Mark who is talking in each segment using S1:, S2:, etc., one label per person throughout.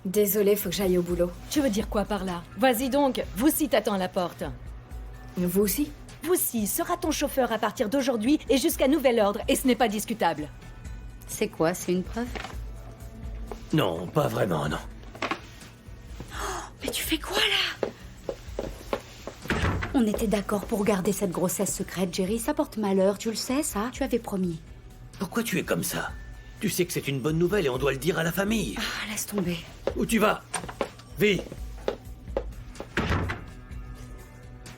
S1: Désolée, faut que j'aille au boulot.
S2: Tu veux dire quoi par là? Vas-y donc, Vusi t'attend à la porte.
S1: Vous aussi?
S2: Vusi sera ton chauffeur à partir d'aujourd'hui et jusqu'à nouvel ordre, et ce n'est pas discutable.
S3: C'est quoi, c'est une preuve?
S4: Non, pas vraiment, non.
S3: Mais tu fais quoi là? On était d'accord pour garder cette grossesse secrète, Jerry. Ça porte malheur, tu le sais, ça? Tu avais promis.
S4: Pourquoi tu es comme ça? Tu sais que c'est une bonne nouvelle et on doit le dire à la famille.
S3: Ah, laisse tomber.
S4: Où tu vas? Vi!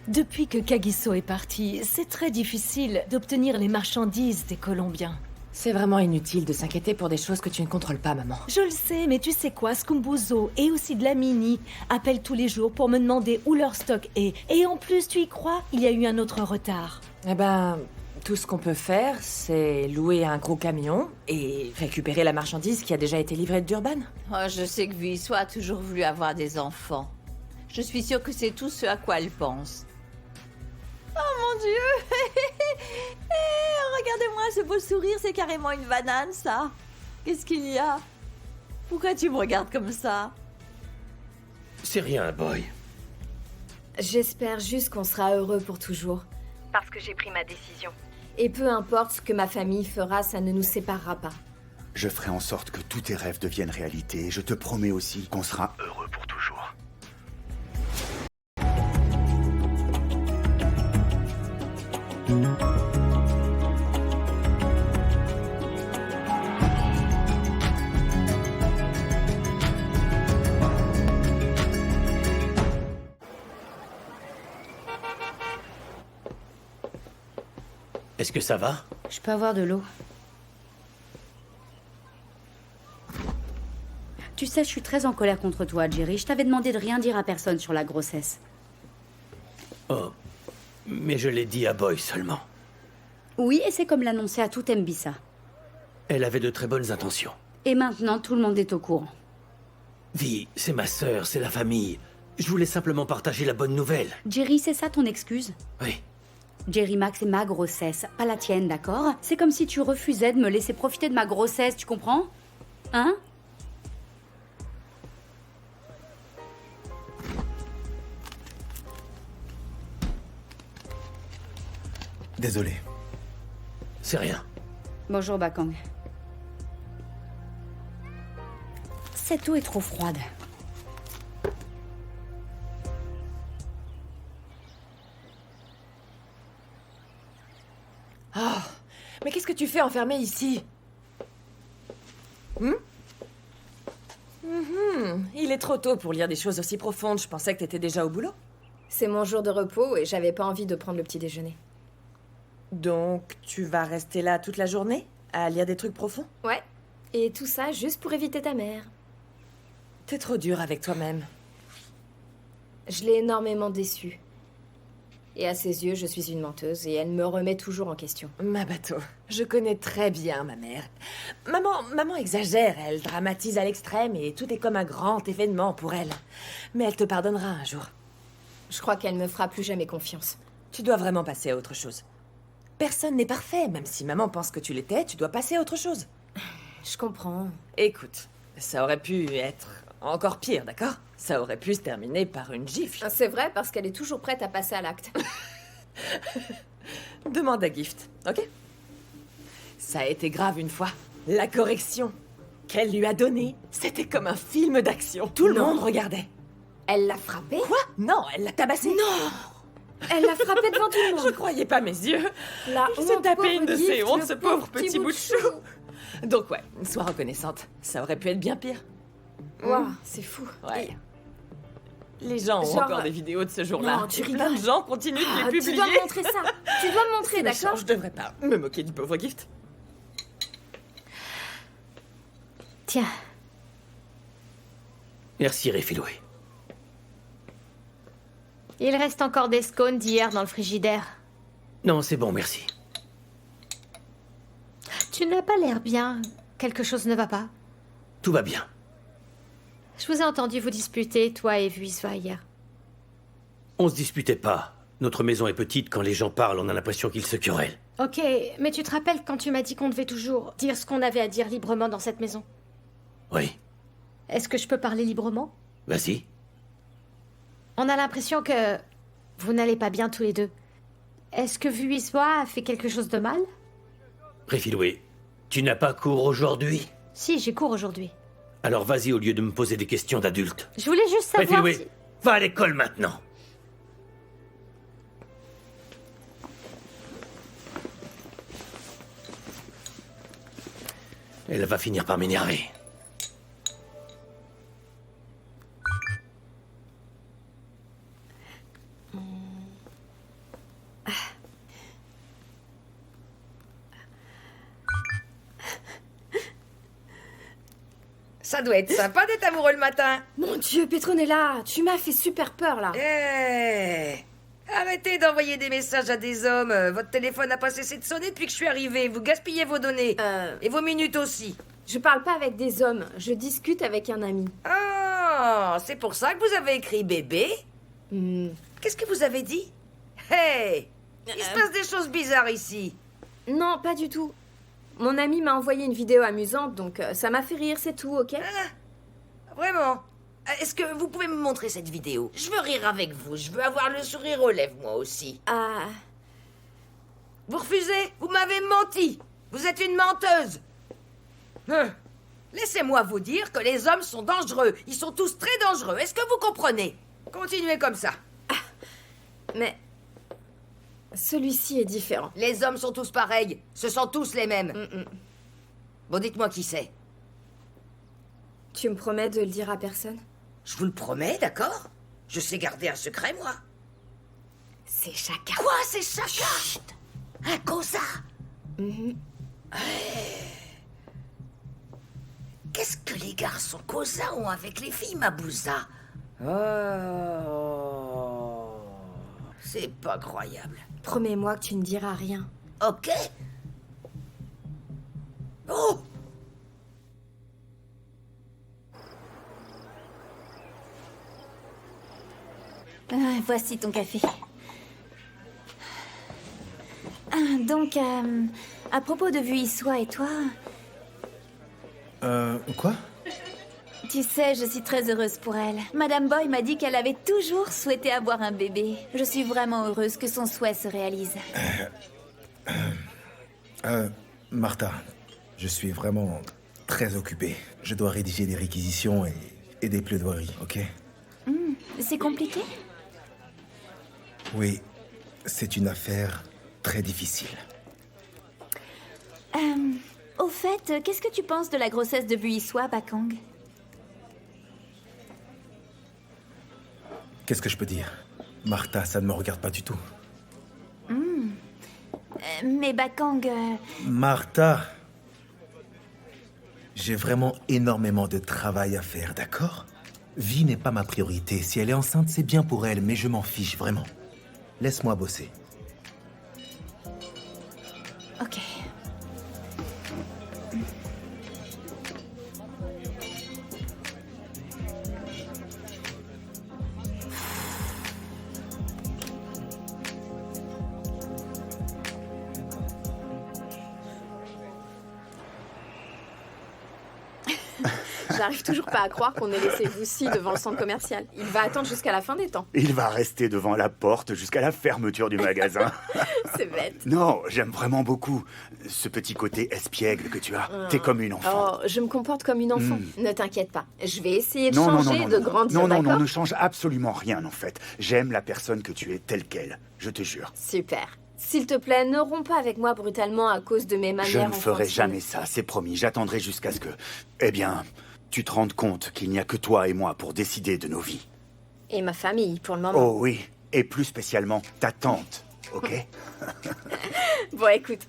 S2: Depuis que Kagiso est parti, c'est très difficile d'obtenir les marchandises des Colombiens.
S5: C'est vraiment inutile de s'inquiéter pour des choses que tu ne contrôles pas, maman.
S2: Je le sais, mais tu sais quoi, Skumbuzo et aussi de la Mini appellent tous les jours pour me demander où leur stock est. Et en plus, tu y crois, il y a eu un autre retard.
S5: Eh ben, tout ce qu'on peut faire, c'est louer un gros camion et récupérer la marchandise qui a déjà été livrée de Durban.
S6: Oh, je sais que Vuiso a toujours voulu avoir des enfants. Je suis sûre que c'est tout ce à quoi elle pense. Oh mon Dieu! Regardez-moi ce beau sourire, c'est carrément une banane, ça. Qu'est-ce qu'il y a? Pourquoi tu me regardes comme ça?
S4: C'est rien, boy.
S1: J'espère juste qu'on sera heureux pour toujours. Parce que j'ai pris ma décision. Et peu importe ce que ma famille fera, ça ne nous séparera pas.
S7: Je ferai en sorte que tous tes rêves deviennent réalité et je te promets aussi qu'on sera heureux pour toujours.
S4: Est-ce que ça va?
S3: Je peux avoir de l'eau? Tu sais, je suis très en colère contre toi, Jerry. Je t'avais demandé de rien dire à personne sur la grossesse.
S4: Oh, mais je l'ai dit à Boy seulement.
S3: Oui, et c'est comme l'annoncer à tout Mbissa.
S4: Elle avait de très bonnes intentions.
S3: Et maintenant, tout le monde est au courant.
S4: Vi, c'est ma sœur, c'est la famille. Je voulais simplement partager la bonne nouvelle.
S3: Jerry, c'est ça ton excuse?
S4: Oui.
S3: Jerry Max, c'est ma grossesse, pas la tienne, d'accord? C'est comme si tu refusais de me laisser profiter de ma grossesse, tu comprends? Hein?
S7: Désolé.
S4: C'est rien.
S3: Bonjour, Bakang. Cette eau est trop froide.
S5: Oh, mais qu'est-ce que tu fais enfermé ici? Il est trop tôt pour lire des choses aussi profondes. Je pensais que t'étais déjà au boulot.
S1: C'est mon jour de repos et j'avais pas envie de prendre le petit déjeuner.
S5: Donc, tu vas rester là toute la journée à lire des trucs profonds?
S1: Ouais. Et tout ça juste pour éviter ta mère.
S5: T'es trop dur avec toi-même.
S1: Je l'ai énormément déçue. Et à ses yeux, je suis une menteuse et elle me remet toujours en question.
S5: Ma bateau, je connais très bien ma mère. Maman exagère, elle dramatise à l'extrême et tout est comme un grand événement pour elle. Mais elle te pardonnera un jour.
S1: Je crois qu'elle me fera plus jamais confiance.
S5: Tu dois vraiment passer à autre chose. Personne n'est parfait, même si maman pense que tu l'étais, tu dois passer à autre chose.
S1: Je comprends.
S5: Écoute, ça aurait pu être encore pire, d'accord? Ça aurait pu se terminer par une gifle.
S1: C'est vrai parce qu'elle est toujours prête à passer à l'acte.
S5: Demande à Gift, ok? Ça a été grave une fois. La correction qu'elle lui a donnée, c'était comme un film d'action. Tout le monde regardait.
S1: Elle l'a frappée?
S5: Quoi? Non, elle l'a tabassé.
S1: Non! Elle l'a frappée devant tout le
S5: Je
S1: monde.
S5: croyais pas mes yeux.
S1: La
S5: Il s'est
S1: honte,
S5: tapé
S1: pauvre
S5: une de ses
S1: Gift,
S5: hontes,
S1: le
S5: ce pauvre petit bout de chou.
S1: chou.
S5: Donc ouais, sois reconnaissante. Ça aurait pu être bien pire.
S1: Waouh, c'est fou.
S5: Ouais. Les gens ont
S1: Genre-
S5: encore des vidéos de ce jour-là.
S1: Non, tu
S5: Et plein de
S1: rigoles.
S5: gens continuent de
S1: Ah,
S5: les
S1: tu
S5: publier.
S1: dois me montrer ça. Tu dois me montrer,
S5: Méchant,
S1: d'accord?
S5: je devrais pas me moquer du pauvre Gift.
S3: Tiens,
S4: Merci, Refiloué.
S8: Il reste encore des scones d'hier dans le frigidaire.
S4: Non, c'est bon, merci.
S8: Tu n'as pas l'air bien. Quelque chose ne va pas.
S4: Tout va bien.
S8: Je vous ai entendu vous disputer, toi et Vuisva, hier.
S4: On se disputait pas. Notre maison est petite, quand les gens parlent, on a l'impression qu'ils se querellent.
S8: Ok, mais tu te rappelles quand tu m'as dit qu'on devait toujours dire ce qu'on avait à dire librement dans cette maison?
S4: Oui.
S8: Est-ce que je peux parler librement?
S4: Vas-y.
S8: On a l'impression que vous n'allez pas bien tous les deux. Est-ce que Vuissois a fait quelque chose de mal?
S4: Réfiloué, tu n'as pas cours aujourd'hui?
S8: Si, j'ai cours aujourd'hui.
S4: Alors vas-y au lieu de me poser des questions d'adulte.
S8: Je voulais juste savoir
S4: Réfiloué,
S8: si...
S4: va à l'école maintenant. Elle va finir par m'énerver.
S5: Ça doit être sympa d'être amoureux le matin.
S1: Mon Dieu, Petronella, tu m'as fait super peur là.
S5: Arrêtez d'envoyer des messages à des hommes. Votre téléphone n'a pas cessé de sonner depuis que je suis arrivée. Vous gaspillez vos données. Et vos minutes aussi.
S1: Je parle pas avec des hommes, je discute avec un ami.
S5: Ah, c'est pour ça que vous avez écrit bébé? Qu'est-ce que vous avez dit? Hey! Il se passe des choses bizarres ici.
S1: Non, pas du tout. Mon ami m'a envoyé une vidéo amusante, donc ça m'a fait rire, c'est tout, ok?
S5: Vraiment? Est-ce que vous pouvez me montrer cette vidéo? Je veux rire avec vous, je veux avoir le sourire aux lèvres, moi aussi.
S1: Ah...
S5: Vous refusez? Vous m'avez menti! Vous êtes une menteuse! Laissez-moi vous dire que les hommes sont dangereux. Ils sont tous très dangereux. Est-ce que vous comprenez? Continuez comme ça.
S1: Mais... celui-ci est différent.
S5: Les hommes sont tous pareils. Ce sont tous les mêmes. Bon, dites-moi qui c'est.
S1: Tu me promets de le dire à personne?
S5: Je vous le promets, d'accord? Je sais garder un secret, moi.
S1: C'est chacun.
S5: Quoi, c'est chacun? Chut! Un cosa? Qu'est-ce que les garçons cosa ont avec les filles, Mabouza? Oh... c'est pas croyable.
S1: Promets-moi que tu ne diras rien.
S5: Ok. Oh!
S9: Voici ton café. Donc, à propos de Vuissois et toi...
S10: Quoi?
S9: Tu sais, je suis très heureuse pour elle. Madame Boy m'a dit qu'elle avait toujours souhaité avoir un bébé. Je suis vraiment heureuse que son souhait se réalise.
S10: Martha, je suis vraiment très occupé. Je dois rédiger des réquisitions et des plaidoiries, ok?
S9: C'est compliqué?
S10: Oui, c'est une affaire très difficile.
S9: Au fait, qu'est-ce que tu penses de la grossesse de Vuissois, Bakang?
S10: Qu'est-ce que je peux dire? Martha, ça ne me regarde pas du tout.
S9: Mais Bakang...
S10: Martha, j'ai vraiment énormément de travail à faire, d'accord? Vie n'est pas ma priorité. Si elle est enceinte, c'est bien pour elle, mais je m'en fiche, vraiment. Laisse-moi bosser.
S9: Ok.
S1: J'arrive toujours pas à croire qu'on ait laissé Lucy devant le centre commercial. Il va attendre jusqu'à la fin des temps.
S7: Il va rester devant la porte jusqu'à la fermeture du magasin.
S1: C'est bête.
S7: Non, j'aime vraiment beaucoup ce petit côté espiègle que tu as. T'es comme une enfant.
S1: Oh, je me comporte comme une enfant. Ne t'inquiète pas. Je vais essayer de
S7: Non,
S1: changer, de grandir,
S7: non,
S1: d'accord?
S7: ne change absolument rien en fait. J'aime la personne que tu es telle qu'elle, je te jure.
S1: Super. S'il te plaît, ne romps pas avec moi brutalement à cause de mes manières.
S7: Je ne ferai
S1: enfantiles.
S7: jamais ça, c'est promis. J'attendrai jusqu'à ce que... Eh bien, tu te rendes compte qu'il n'y a que toi et moi pour décider de nos vies.
S1: Et ma famille, pour le moment.
S7: Oh oui, et plus spécialement ta tante, ok?
S1: Bon, écoute,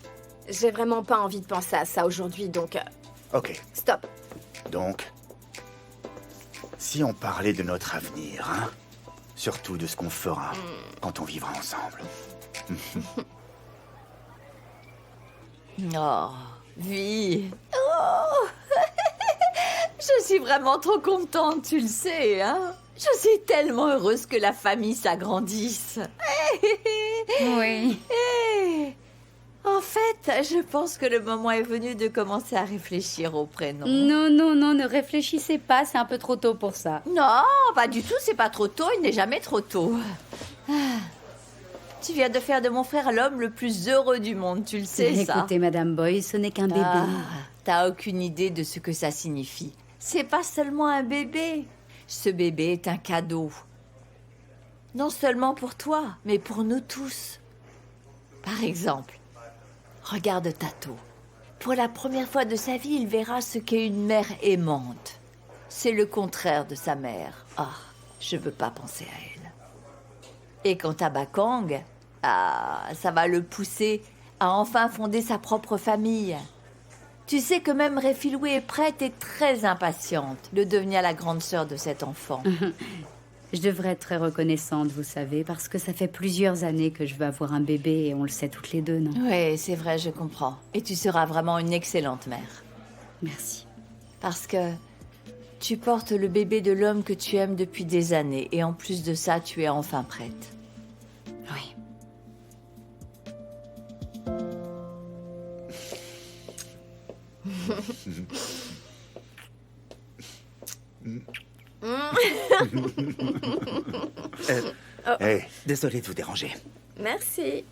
S1: j'ai vraiment pas envie de penser à ça aujourd'hui, donc...
S7: Ok,
S1: Stop.
S7: donc... Si on parlait de notre avenir, hein? Surtout de ce qu'on fera quand on vivra ensemble.
S6: Oh, vie. Oh. Je suis vraiment trop contente, tu le sais, hein? Je suis tellement heureuse que la famille s'agrandisse.
S3: Oui.
S6: Oh, fait, je pense que le moment est venu de commencer à réfléchir au prénom.
S3: Non, non, non, ne réfléchissez pas, c'est un peu trop tôt pour ça.
S6: Non, pas du tout, c'est pas trop tôt, il n'est jamais trop tôt. Ah. Tu viens de faire de mon frère l'homme le plus heureux du monde, tu le sais, ça.
S3: Écoutez, Madame Boy, ce n'est qu'un bébé.
S6: T'as aucune idée de ce que ça signifie. C'est pas seulement un bébé. Ce bébé est un cadeau. Non seulement pour toi, mais pour nous tous. Par exemple, regarde Tato. Pour la première fois de sa vie, il verra ce qu'est une mère aimante. C'est le contraire de sa mère. Ah, je veux pas penser à elle. Et quant à Bakang, ça va le pousser à enfin fonder sa propre famille. Tu sais que même Refilou est prête et très impatiente de devenir la grande sœur de cet enfant.
S3: Je devrais être très reconnaissante, vous savez, parce que ça fait plusieurs années que je veux avoir un bébé et on le sait toutes les deux, non?
S6: Oui, c'est vrai, je comprends. Et tu seras vraiment une excellente mère.
S3: Merci.
S6: Parce que tu portes le bébé de l'homme que tu aimes depuis des années. Et en plus de ça, tu es enfin prête.
S3: Oui.
S7: Hey, désolé de vous déranger.
S1: Merci.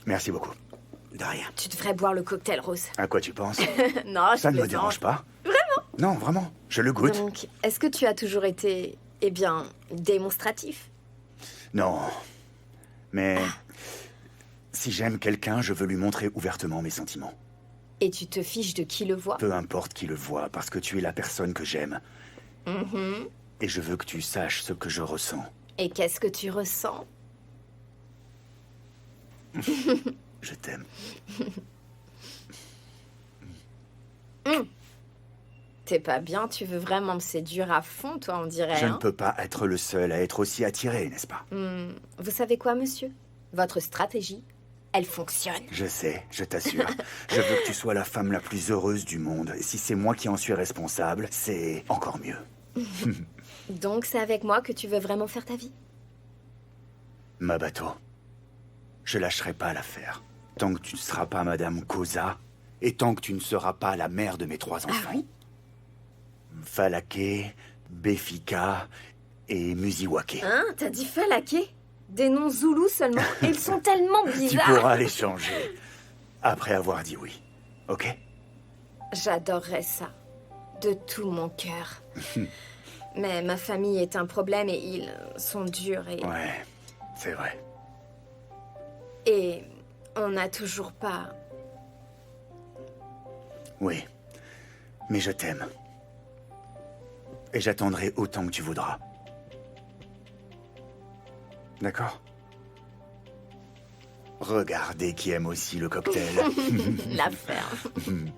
S7: Merci beaucoup. De rien.
S1: Tu devrais boire le cocktail rose.
S7: À quoi tu penses?
S1: Non, je
S7: Ça ne me
S1: plaisante.
S7: dérange pas. Vraiment? Non, vraiment. Je le goûte.
S1: Donc, est-ce que tu as toujours été, démonstratif?
S7: Non. Mais si j'aime quelqu'un, je veux lui montrer ouvertement mes sentiments.
S1: Et tu te fiches de qui le voit?
S7: Peu importe qui le voit, parce que tu es la personne que j'aime.
S1: Mhm.
S7: Et je veux que tu saches ce que je ressens.
S1: Et qu'est-ce que tu ressens?
S7: Je t'aime.
S1: T'es pas bien, tu veux vraiment me séduire à fond, toi, on dirait.
S7: Je ne
S1: hein?
S7: peux pas être le seul à être aussi attiré, n'est-ce pas?
S1: Vous savez quoi, monsieur? Votre stratégie, elle fonctionne.
S7: Je sais, je t'assure. Je veux que tu sois la femme la plus heureuse du monde. Et si c'est moi qui en suis responsable, c'est encore mieux.
S1: Donc c'est avec moi que tu veux vraiment faire ta vie?
S7: Ma bateau, je lâcherai pas l'affaire. Tant que tu ne seras pas Madame Koza, et tant que tu ne seras pas la mère de mes 3 enfants.
S1: Ah oui?
S7: Falake, Befika et Musiwake.
S1: Hein? T'as dit Falake? Des noms zoulous seulement? Et ils sont tellement
S7: Tu
S1: bizarres!
S7: pourras les changer après avoir dit oui, ok?
S1: J'adorerais ça. De tout mon cœur. Mais ma famille est un problème et ils sont durs et...
S7: Ouais, c'est vrai.
S1: Et on n'a toujours pas...
S7: Oui, mais je t'aime. Et j'attendrai autant que tu voudras. D'accord? Regardez qui aime aussi le cocktail.
S1: La ferme.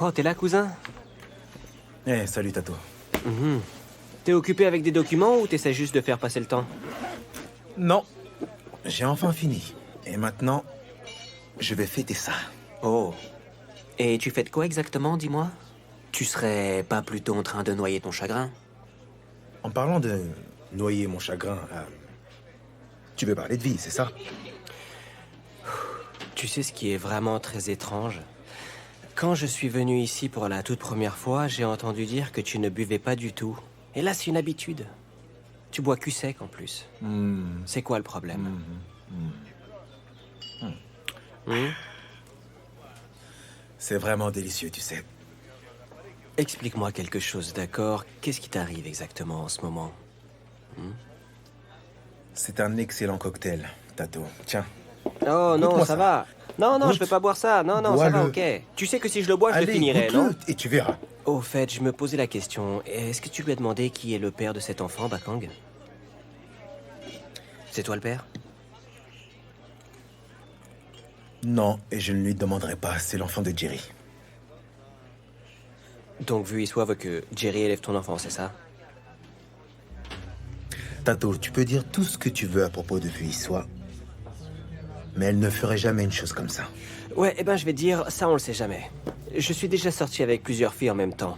S11: Oh, t'es là, cousin?
S10: Eh, salut Tato.
S11: T'es occupé avec des documents ou t'essaies juste de faire passer le temps?
S10: Non, j'ai enfin fini. Et maintenant, je vais fêter ça.
S11: Oh. Et tu fais de quoi exactement, dis-moi? Tu serais pas plutôt en train de noyer ton chagrin?
S10: En parlant de noyer mon chagrin, tu veux parler de vie, c'est ça?
S11: Tu sais ce qui est vraiment très étrange? Quand je suis venu ici pour la toute première fois, j'ai entendu dire que tu ne buvais pas du tout. Et là, c'est une habitude. Tu bois cul sec en plus. C'est quoi le problème?
S10: C'est vraiment délicieux, tu sais.
S11: Explique-moi quelque chose, d'accord? Qu'est-ce qui t'arrive exactement en ce moment?
S10: C'est un excellent cocktail, Tato. Tiens.
S11: Oh non,
S10: Goûte-moi
S11: ça va. Non, non,
S10: Goûte.
S11: je peux pas boire ça. Non, non, ça va, ok. Tu sais que si je le bois, je le
S10: Allez,
S11: finirai,
S10: goûte-le,
S11: non?
S10: et tu verras.
S11: Au fait, je me posais la question. Est-ce que tu lui as demandé qui est le père de cet enfant, Bakang? C'est toi le père?
S10: Non, et je ne lui demanderai pas. C'est l'enfant de Jerry.
S11: Donc, vu soit veut que Jerry élève ton enfant, c'est ça?
S10: Tato, tu peux dire tout ce que tu veux à propos de Vuissois, mais elle ne ferait jamais une chose comme ça.
S11: Ouais, eh ben je vais te dire, ça on le sait jamais. Je suis déjà sorti avec plusieurs filles en même temps.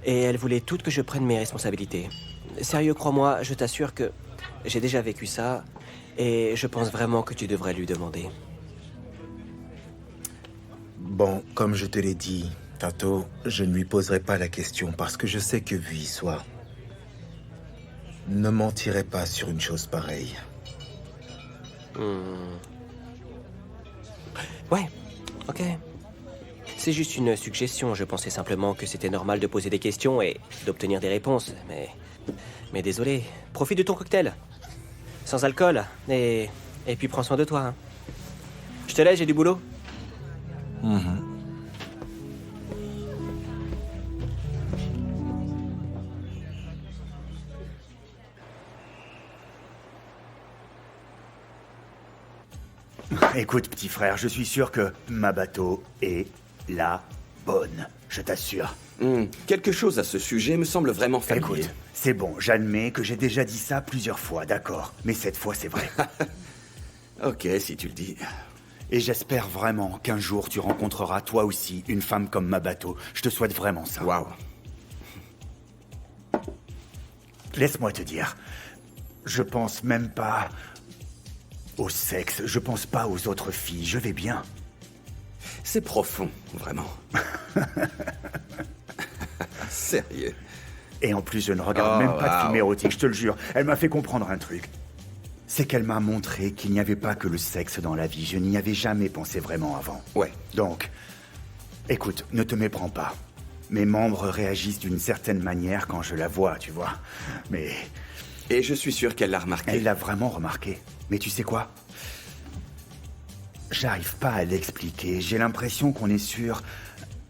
S11: Et elle voulait toutes que je prenne mes responsabilités. Sérieux, crois-moi, je t'assure que j'ai déjà vécu ça. Et je pense vraiment que tu devrais lui demander.
S10: Bon, comme je te l'ai dit, tantôt, je ne lui poserai pas la question parce que je sais que vu y soit, ne mentirait pas sur une chose pareille.
S11: Ouais, ok. C'est juste une suggestion. Je pensais simplement que c'était normal de poser des questions et d'obtenir des réponses. Mais désolé. Profite de ton cocktail. Sans alcool. Et puis prends soin de toi. Hein. Je te laisse, j'ai du boulot.
S7: Écoute, petit frère, je suis sûr que Mabato est la bonne. Je t'assure.
S12: Quelque chose à ce sujet me semble vraiment familier.
S7: Écoute, c'est bon, j'admets que j'ai déjà dit ça plusieurs fois, d'accord. Mais cette fois, c'est vrai.
S12: Ok, si tu le dis.
S7: Et j'espère vraiment qu'un jour tu rencontreras toi aussi une femme comme Mabato. Je te souhaite vraiment ça.
S12: Waouh.
S7: Laisse-moi te dire, je pense même pas au sexe, je pense pas aux autres filles, je vais bien.
S12: C'est profond, vraiment. Sérieux.
S7: Et en plus, je ne regarde même pas de film érotique, je te le jure. Elle m'a fait comprendre un truc. C'est qu'elle m'a montré qu'il n'y avait pas que le sexe dans la vie. Je n'y avais jamais pensé vraiment avant.
S12: Ouais.
S7: Donc, écoute, ne te méprends pas. Mes membres réagissent d'une certaine manière quand je la vois, tu vois. Mais...
S12: Et je suis sûr qu'elle l'a remarqué.
S7: Elle l'a vraiment remarqué. Mais tu sais quoi? J'arrive pas à l'expliquer. J'ai l'impression qu'on est sur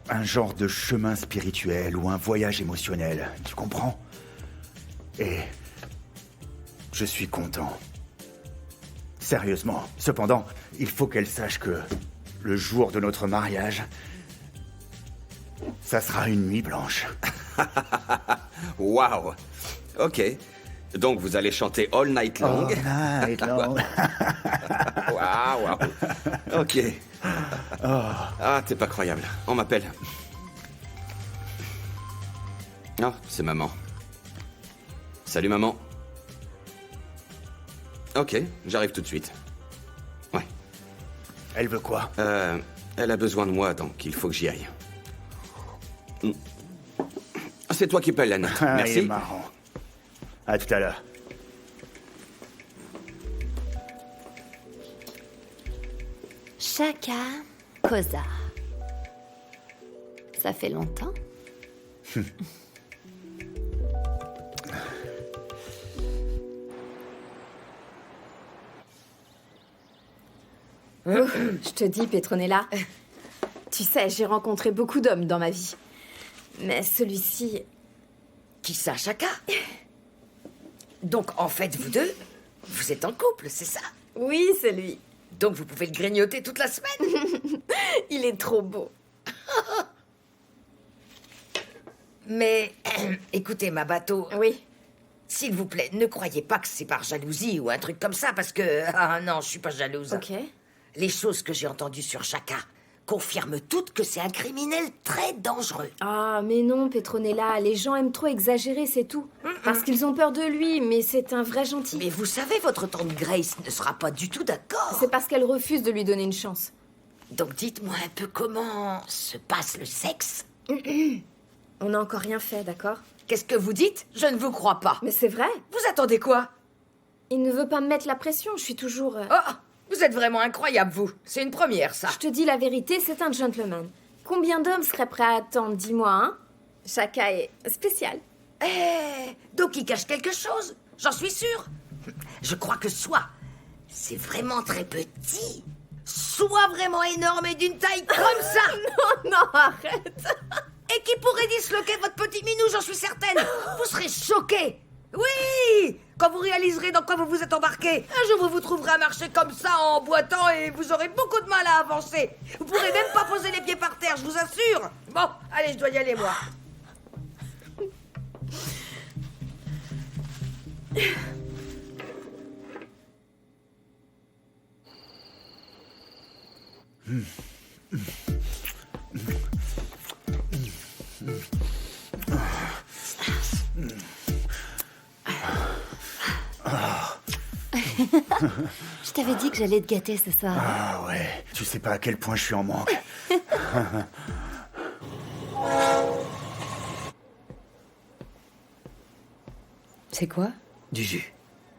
S7: un genre de chemin spirituel ou un voyage émotionnel. Tu comprends? Et je suis content. Sérieusement. Cependant, il faut qu'elle sache que le jour de notre mariage, ça sera une nuit blanche.
S12: Waouh. Ok. Donc vous allez chanter All Night Long.
S7: All Night Long.
S12: Waouh. Ok. Ah, t'es pas croyable. On m'appelle. Oh, c'est maman. Salut maman. Ok, j'arrive tout de suite. Ouais.
S7: Elle veut quoi?
S12: Elle a besoin de moi, donc il faut que j'y aille. C'est toi qui payes la note. Merci.
S7: Il est marrant. À tout à l'heure.
S9: Shaka Koza. Ça fait longtemps.
S1: Je te dis, Petronella, tu sais, j'ai rencontré beaucoup d'hommes dans ma vie. Mais celui-ci...
S13: Qui ça, Shaka? Donc, en fait, vous deux, vous êtes en couple, c'est ça?
S1: Oui, c'est lui.
S13: Donc, vous pouvez le grignoter toute la semaine?
S1: Il est trop beau.
S13: Mais, écoutez, Mabato...
S1: Oui?
S13: S'il vous plaît, ne croyez pas que c'est par jalousie ou un truc comme ça, parce que... Ah non, je suis pas jalouse.
S1: Ok.
S13: Les choses que j'ai entendues sur Shaka confirment toutes que c'est un criminel très dangereux.
S1: Ah, mais non, Petronella, les gens aiment trop exagérer, c'est tout. Parce qu'ils ont peur de lui, mais c'est un vrai gentil.
S13: Mais vous savez, votre tante Grace ne sera pas du tout d'accord.
S1: C'est parce qu'elle refuse de lui donner une chance.
S13: Donc dites-moi un peu comment se passe le sexe.
S1: On n'a encore rien fait, d'accord?
S13: Qu'est-ce que vous dites? Je ne vous crois pas.
S1: Mais c'est vrai.
S13: Vous attendez quoi?
S1: Il ne veut pas me mettre la pression, je suis toujours...
S13: Oh, vous êtes vraiment incroyable, vous. C'est une première, ça.
S1: Je te dis la vérité, c'est un gentleman. Combien d'hommes seraient prêts à attendre, dis-moi, hein? Shaka est spécial.
S13: Donc il cache quelque chose, j'en suis sûre. Je crois que soit c'est vraiment très petit, soit vraiment énorme et d'une taille comme ça.
S1: Non, arrête.
S13: Et qui pourrait disloquer votre petit minou, j'en suis certaine. Vous serez choqués. Oui, quand vous réaliserez dans quoi vous vous êtes embarqué. Un jour, vous vous trouverez à marcher comme ça en boitant et vous aurez beaucoup de mal à avancer. Vous pourrez même pas poser les pieds par terre, je vous assure. Bon, allez, je dois y aller, moi.
S3: Je t'avais dit que j'allais te gâter ce soir.
S7: Ah ouais, tu sais pas à quel point je suis en manque.
S3: C'est quoi?
S4: Du jus.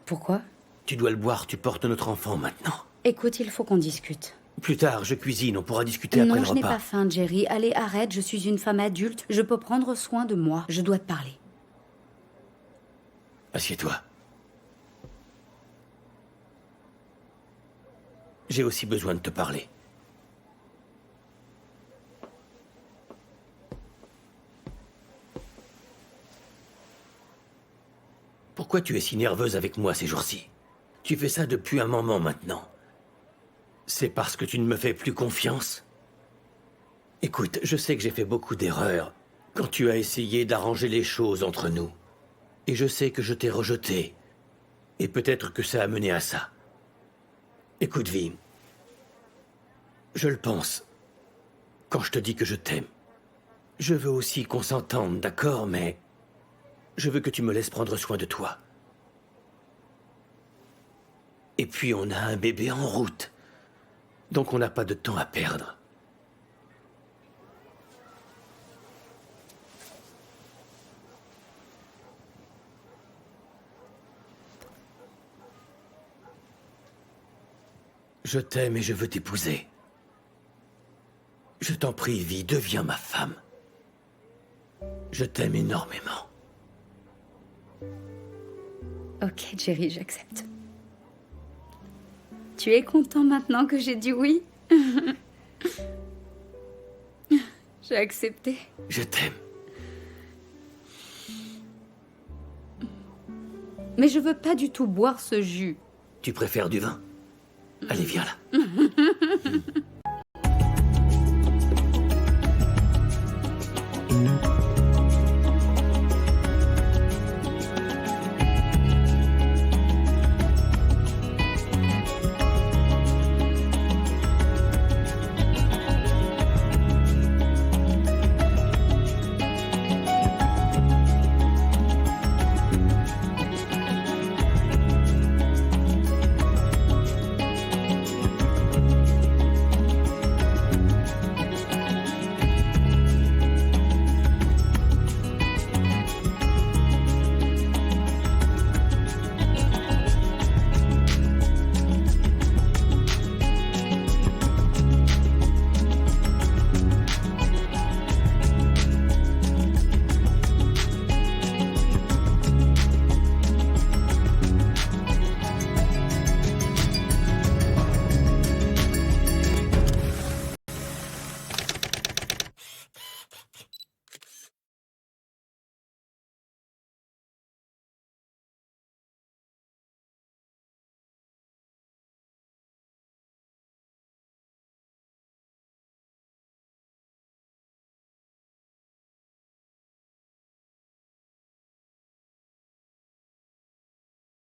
S3: Pourquoi?
S4: Tu dois le boire, tu portes notre enfant maintenant.
S3: Écoute, il faut qu'on discute.
S4: Plus tard, je cuisine, on pourra discuter après
S3: Non,
S4: le
S3: je n'ai
S4: repas.
S3: pas faim, Jerry. Allez, arrête, je suis une femme adulte. Je peux prendre soin de moi. Je dois te parler.
S4: Assieds-toi. J'ai aussi besoin de te parler. Pourquoi tu es si nerveuse avec moi ces jours-ci? Tu fais ça depuis un moment maintenant. C'est parce que tu ne me fais plus confiance? Écoute, je sais que j'ai fait beaucoup d'erreurs quand tu as essayé d'arranger les choses entre nous. Et je sais que je t'ai rejeté. Et peut-être que ça a mené à ça. Écoute, Vi. Je le pense. Quand je te dis que je t'aime. Je veux aussi qu'on s'entende, d'accord, mais... je veux que tu me laisses prendre soin de toi. Et puis on a un bébé en route. Donc on n'a pas de temps à perdre. Je t'aime et je veux t'épouser. Je t'en prie, Vi, deviens ma femme. Je t'aime énormément.
S3: Ok, Jerry, j'accepte. Tu es content maintenant que j'ai dit oui? J'ai accepté.
S4: Je t'aime.
S3: Mais je veux pas du tout boire ce jus.
S4: Tu préfères du vin? Allez, viens là.